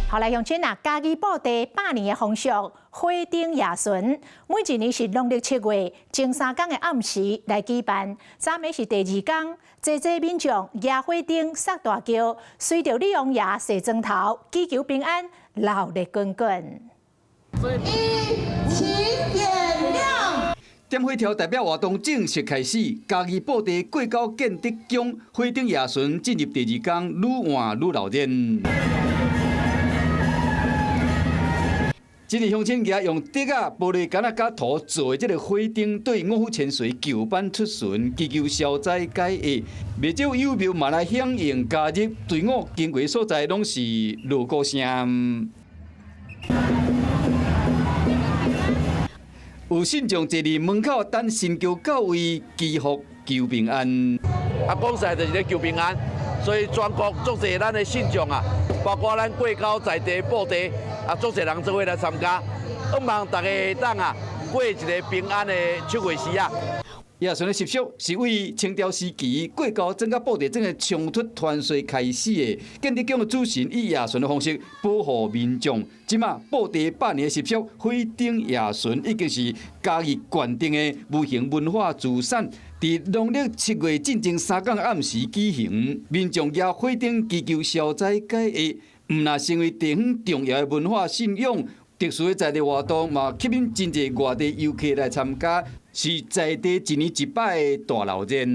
後來鄉親啊，家己布地百年的風俗，火頂夜巡，每一年是農曆7月前3天的暗時來舉辦。昨暝是第2天，濟民眾舉火頂、撒大轎，隨着李王爺洗磚頭，祈求平安，鬧熱滾滾。請點亮。點火條代表活動正式開始，家己布地過高建德宮火頂夜巡進入第2天，愈換愈鬧熱。這個鄉親爺用竹啊、玻璃杆啊、甲土做的這個火頂，對五府千歲轎班出巡，祈求消災解厄。未少有廟嘛來響應加入隊伍，經過所在攏是鑼鼓聲。有信眾坐佇門口等神轎到位，祈福求平安。講實在就是咧求平安，所以全國足濟咱的信眾啊，包括咱過高在地布地。足濟人做伙來參加，希望大家當啊過一個平安的7月時啊。夜巡的習俗是為清朝時期過高整個布地整個衝突傳說開始的。建德宮的主神以夜巡的方式保護民眾。即馬布地百年的習俗火頂夜巡已經是嘉義縣定的無形文化資產。佇農曆7月進前3天暗時舉行，民眾舉火頂祈求消災解厄。唔那成為地方重要的文化信仰，特殊的在地活動嘛，吸引真濟外地遊客來參加，是在地一年一擺的大鬧熱。